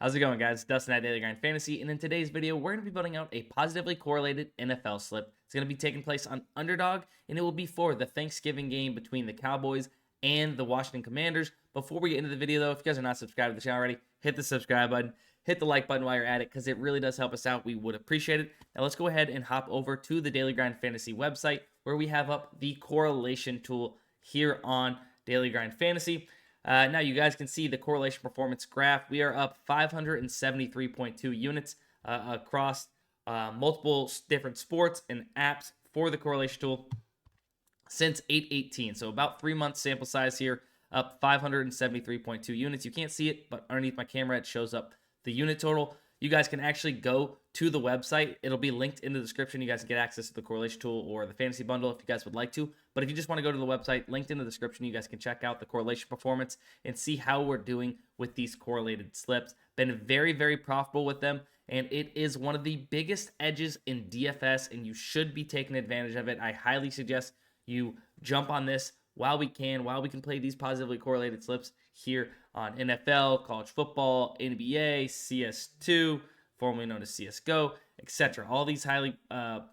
How's it going, guys? Dustin at Daily Grind Fantasy, and in today's video, we're going to be building out a positively correlated NFL slip. It's going to be taking place on Underdog, and it will be for the Thanksgiving game between the Cowboys and the Washington Commanders. Before we get into the video, though, if you guys are not subscribed to the channel already, hit the subscribe button, hit the like button while you're at it, because it really does help us out. We would appreciate it. Now, let's go ahead and hop over to the Daily Grind Fantasy website, where we have up the correlation tool here on Daily Grind Fantasy. Now you guys can see the correlation performance graph. We are up 573.2 units across multiple different sports and apps for the correlation tool since 8/18. So about 3 months sample size here, up 573.2 units. You can't see it, but underneath my camera, it shows up the unit total. You guys can actually go to the website. It'll be linked in the description. You guys can get access to the correlation tool or the fantasy bundle if you guys would like to. But if you just want to go to the website, linked in the description, you guys can check out the correlation performance and see how we're doing with these correlated slips. Been very, very profitable with them, and it is one of the biggest edges in DFS, and you should be taking advantage of it. I highly suggest you jump on this while we can play these positively correlated slips here on NFL, college football, NBA, CS2, formerly known as CSGO, etc. All these highly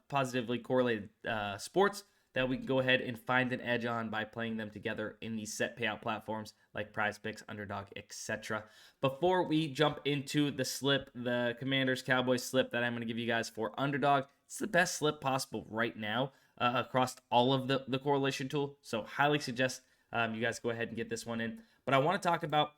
positively correlated sports that we can go ahead and find an edge on by playing them together in these set payout platforms like PrizePicks, Underdog, etc. Before we jump into the slip, the Commanders Cowboys slip that I'm going to give you guys for Underdog, it's the best slip possible right now across all of the correlation tool. So highly suggest you guys go ahead and get this one in. But I want to talk about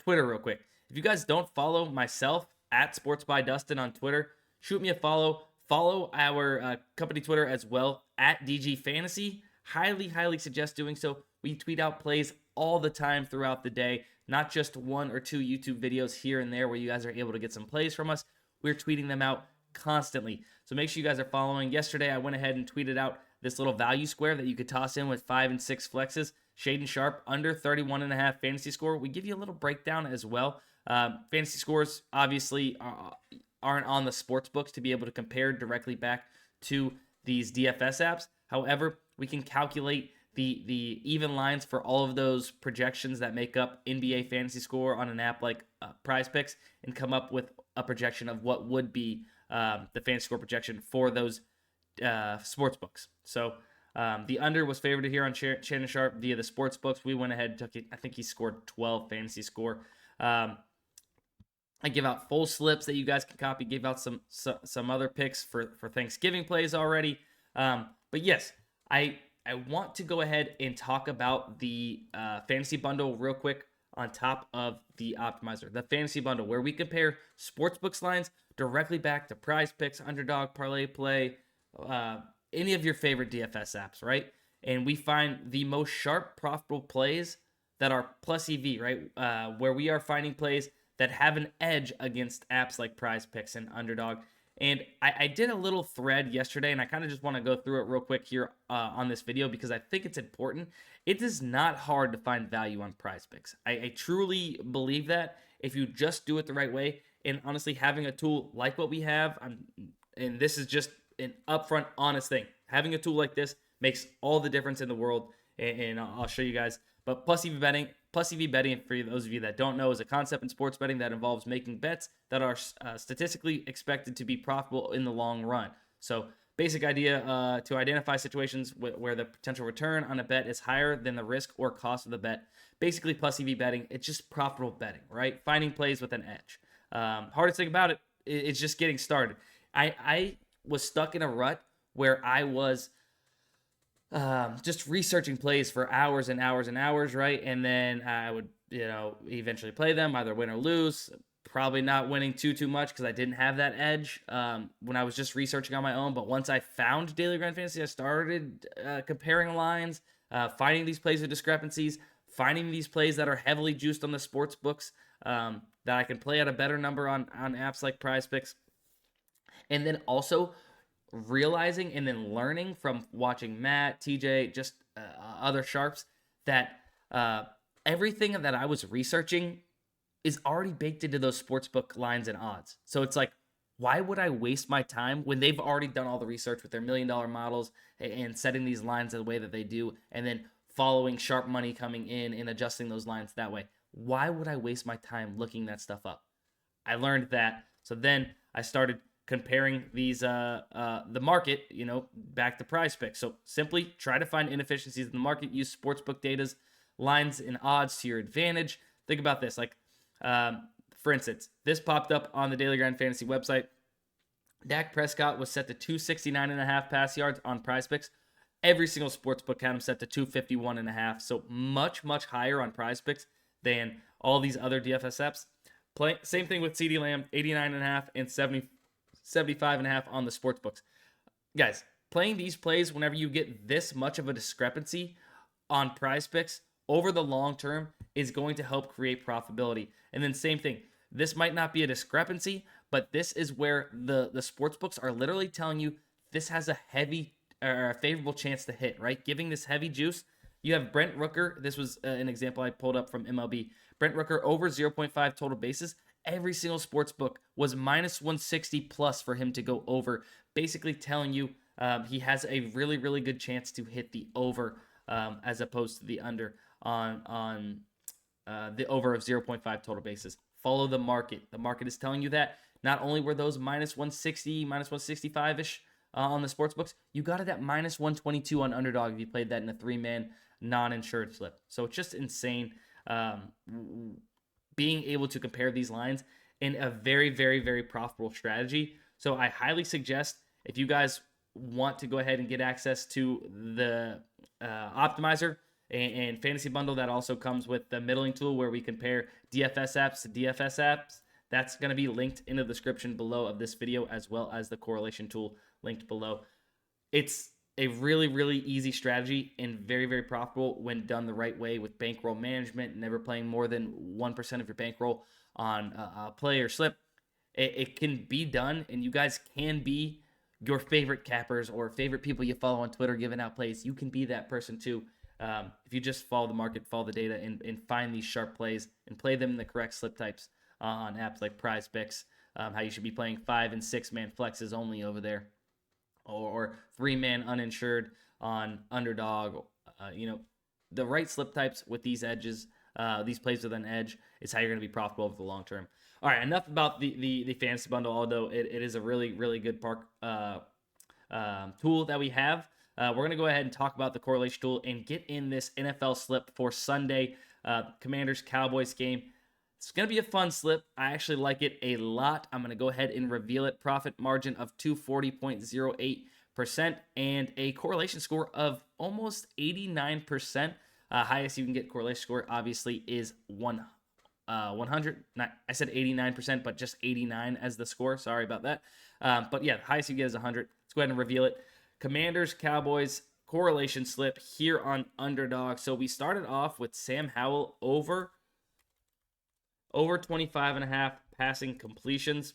Twitter real quick. If you guys don't follow myself at SportsByDustin on Twitter, shoot me a follow. Follow our company Twitter as well at DG Fantasy. Highly suggest doing so. We tweet out plays all the time throughout the day, not just 1 or 2 YouTube videos here and there where you guys are able to get some plays from us. We're tweeting them out constantly. So make sure you guys are following. Yesterday, I went ahead and tweeted out this little value square that you could toss in with 5 and 6 flexes. Shade and Sharp under 31.5 fantasy score. We give you a little breakdown as well. Fantasy scores obviously aren't on the sports books to be able to compare directly back to these DFS apps. However, we can calculate the even lines for all of those projections that make up NBA fantasy score on an app like PrizePicks and come up with a projection of what would be the fantasy score projection for those sports books. So the under was favored here on Shannon Sharp via the sports books. We went ahead and took it. I think he scored 12 fantasy score. I give out full slips that you guys can copy. Gave out some other picks for Thanksgiving plays already. But yes, I want to go ahead and talk about the fantasy bundle real quick on top of the optimizer. The fantasy bundle where we compare sportsbooks lines directly back to PrizePicks, Underdog, ParlayPlay, any of your favorite DFS apps, right? And we find the most sharp, profitable plays that are plus EV, right? Where we are finding plays that have an edge against apps like PrizePicks and Underdog. And I did a little thread yesterday, and I kind of just want to go through it real quick here on this video because I think it's important. It is not hard to find value on PrizePicks. I truly believe that if you just do it the right way, and honestly, having a tool like what we have, and this is just an upfront, honest thing. Having a tool like this makes all the difference in the world, and I'll show you guys. But plus EV betting, for those of you that don't know, is a concept in sports betting that involves making bets that are statistically expected to be profitable in the long run. So basic idea to identify situations where the potential return on a bet is higher than the risk or cost of the bet. Basically, plus EV betting, it's just profitable betting, right? Finding plays with an edge. Hardest thing about it, it's just getting started. I was stuck in a rut where I was just researching plays for hours and hours and hours, right? And then I would, eventually play them, either win or lose. Probably not winning too much because I didn't have that edge when I was just researching on my own. But once I found Daily Grind Fantasy, I started comparing lines, finding these plays with discrepancies, finding these plays that are heavily juiced on the sports books that I can play at a better number on apps like PrizePicks. And then also realizing and then learning from watching Matt, TJ, just other sharps that everything that I was researching is already baked into those sportsbook lines and odds. So it's like, why would I waste my time when they've already done all the research with their $1 million models and setting these lines the way that they do, and then following sharp money coming in and adjusting those lines that way? Why would I waste my time looking that stuff up? I learned that. So then I started comparing these the market, back to PrizePicks. So simply try to find inefficiencies in the market. Use sportsbook data's lines and odds to your advantage. Think about this, like for instance, this popped up on the Daily Grind Fantasy website. Dak Prescott was set to 269.5 pass yards on PrizePicks. Every single sportsbook had him set to 251.5, so much higher on PrizePicks than all these other DFS apps. Same thing with CeeDee Lamb, 89.5 and 75.5 on the sportsbooks. Guys, playing these plays whenever you get this much of a discrepancy on PrizePicks over the long term is going to help create profitability. And then same thing, this might not be a discrepancy, but this is where the sportsbooks are literally telling you this has a heavy or a favorable chance to hit, right? Giving this heavy juice. You have Brent Rooker. This was an example I pulled up from MLB. Brent Rooker over 0.5 total bases. Every single sports book was minus 160 plus for him to go over, basically telling you he has a really good chance to hit the over as opposed to the under on the over of 0.5 total bases. Follow the market. The market is telling you that. Not only were those minus 160, minus 165-ish on the sports books, you got it at minus 122 on Underdog if you played that in a 3-man non-insured slip. So it's just insane being able to compare these lines in a very profitable strategy. So I highly suggest, if you guys want to go ahead and get access to the optimizer and fantasy bundle that also comes with the middling tool where we compare DFS apps to DFS apps, that's going to be linked in the description below of this video, as well as the correlation tool linked below. It's a really easy strategy and very profitable when done the right way with bankroll management, never playing more than 1% of your bankroll on a play or slip. It can be done, and you guys can be your favorite cappers or favorite people you follow on Twitter giving out plays. You can be that person too. If you just follow the market, follow the data, and find these sharp plays and play them in the correct slip types on apps like PrizePicks, how you should be playing 5- and 6-man flexes only over there, or 3-man uninsured on Underdog. The right slip types with these edges, these plays with an edge, is how you're going to be profitable over the long term. All right, enough about the fantasy bundle, although it is a really good tool that we have. We're going to go ahead and talk about the correlation tool and get in this NFL slip for Sunday, Commanders-Cowboys game. It's going to be a fun slip. I actually like it a lot. I'm going to go ahead and reveal it. Profit margin of 240.08% and a correlation score of almost 89%. Highest you can get correlation score, obviously, is 100. I said 89%, but just 89 as the score. Sorry about that. But yeah, highest you get is 100. Let's go ahead and reveal it. Commanders, Cowboys, correlation slip here on Underdog. So we started off with Sam Howell over 25.5 passing completions.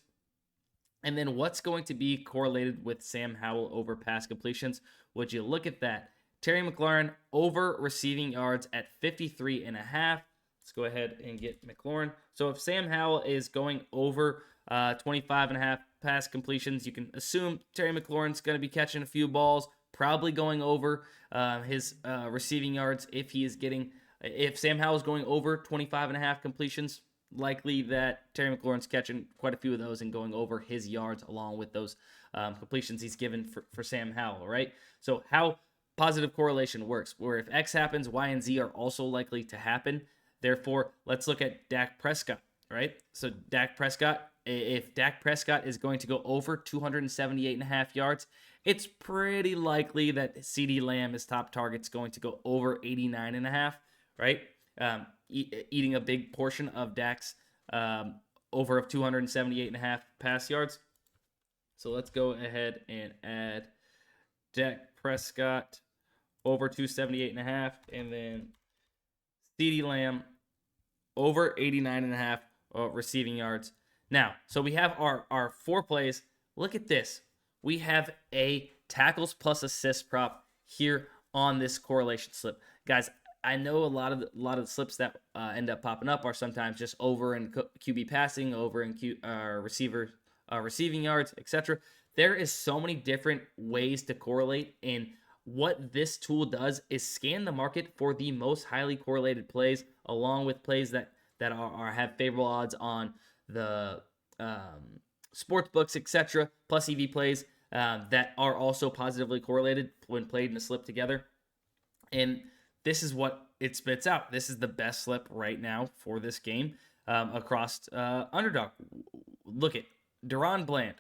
And then what's going to be correlated with Sam Howell over pass completions? Would you look at that? Terry McLaurin over receiving yards at 53.5. Let's go ahead and get McLaurin. So if Sam Howell is going over 25.5 pass completions, you can assume Terry McLaurin's going to be catching a few balls, probably going over his receiving yards if Sam Howell's going over 25.5 completions. Likely that Terry McLaurin's catching quite a few of those and going over his yards along with those completions he's given for Sam Howell, right? So how positive correlation works, where if X happens, Y and Z are also likely to happen. Therefore, let's look at Dak Prescott, right? So Dak Prescott, if Dak Prescott is going to go over 278.5 yards, it's pretty likely that CeeDee Lamb, his top target's going to go over 89.5, right? Eating a big portion of Dak's over of 278.5 pass yards. So let's go ahead and add Dak Prescott over 278.5, and then CeeDee Lamb over 89.5 receiving yards. Now, so we have our 4 plays. Look at this. We have a tackles plus assist prop here on this correlation slip. Guys, I know a lot of the slips that end up popping up are sometimes just over in QB passing, over in receiver receiving yards, etc. There is so many different ways to correlate, and what this tool does is scan the market for the most highly correlated plays, along with plays that have favorable odds on the sports books, etc., plus EV plays that are also positively correlated when played in a slip together. And this is what it spits out. This is the best slip right now for this game across Underdog. Look at Deron Bland,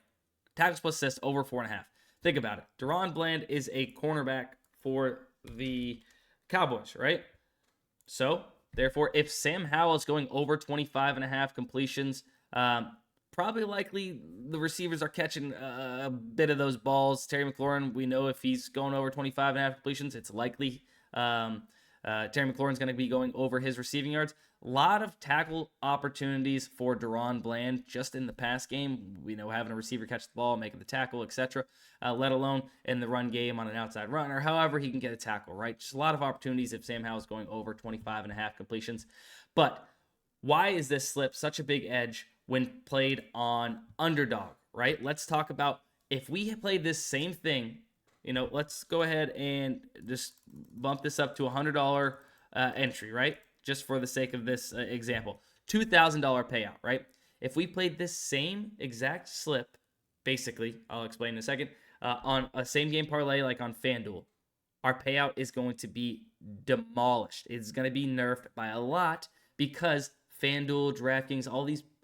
tackles plus assists over 4.5. Think about it. Deron Bland is a cornerback for the Cowboys, right? So, therefore, if Sam Howell is going over 25.5 completions, probably likely the receivers are catching a bit of those balls. Terry McLaurin, we know if he's going over 25.5 completions, it's likely Terry McLaurin's going to be going over his receiving yards. A lot of tackle opportunities for Deron Bland just in the pass game. We know having a receiver catch the ball, making the tackle, etc. Let alone in the run game on an outside run or however he can get a tackle, right? Just a lot of opportunities if Sam Howell's going over 25.5 completions. But why is this slip such a big edge when played on Underdog, right? Let's talk about if we played this same thing. Let's go ahead and just bump this up to $100 entry, right? Just for the sake of this example. $2,000 payout, right? If we played this same exact slip, basically, I'll explain in a second, on a same game parlay like on FanDuel, our payout is going to be demolished. It's going to be nerfed by a lot because FanDuel, DraftKings,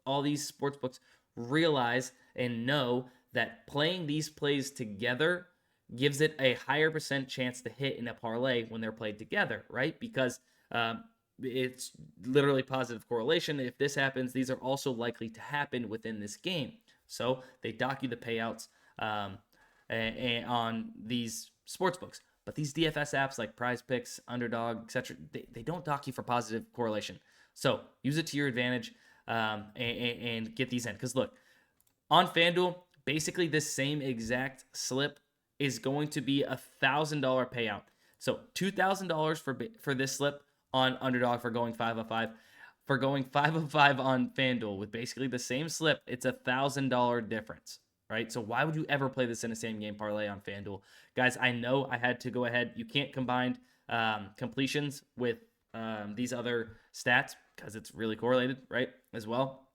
all these sports books realize and know that playing these plays together gives it a higher percent chance to hit in a parlay when they're played together, right? Because it's literally positive correlation. If this happens, these are also likely to happen within this game. So they dock you the payouts and on these sports books. But these DFS apps like PrizePicks, Underdog, etc., they don't dock you for positive correlation. So use it to your advantage and get these in. Because look, on FanDuel, basically this same exact slip is going to be $1,000 payout. So $2,000 for this slip on Underdog for going 5 of 5. For going 5 of 5 on FanDuel with basically the same slip, it's $1,000 difference, right? So why would you ever play this in a same game parlay on FanDuel? Guys, I know I had to go ahead. You can't combine completions with these other stats because it's really correlated, right, as well.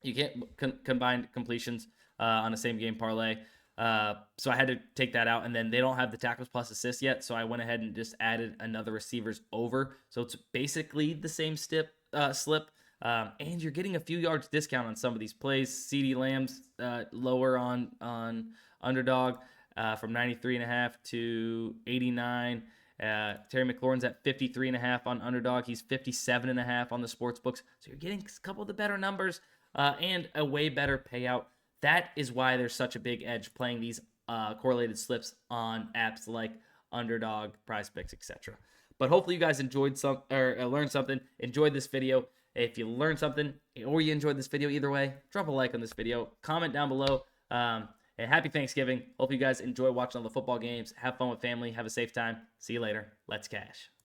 You can't combine completions on a same game parlay. So I had to take that out, and then they don't have the tackles plus assists yet, so I went ahead and just added another receivers over. So it's basically the same slip, and you're getting a few yards discount on some of these plays. CeeDee Lamb's lower on Underdog from 93.5 to 89. Terry McLaurin's at 53.5 on Underdog. He's 57.5 on the sports books. So you're getting a couple of the better numbers and a way better payout. That is why there's such a big edge playing these correlated slips on apps like Underdog, PrizePicks, etc. But hopefully you guys enjoyed learned something, enjoyed this video. If you learned something or you enjoyed this video, either way, drop a like on this video, comment down below, and happy Thanksgiving. Hope you guys enjoy watching all the football games. Have fun with family. Have a safe time. See you later. Let's cash.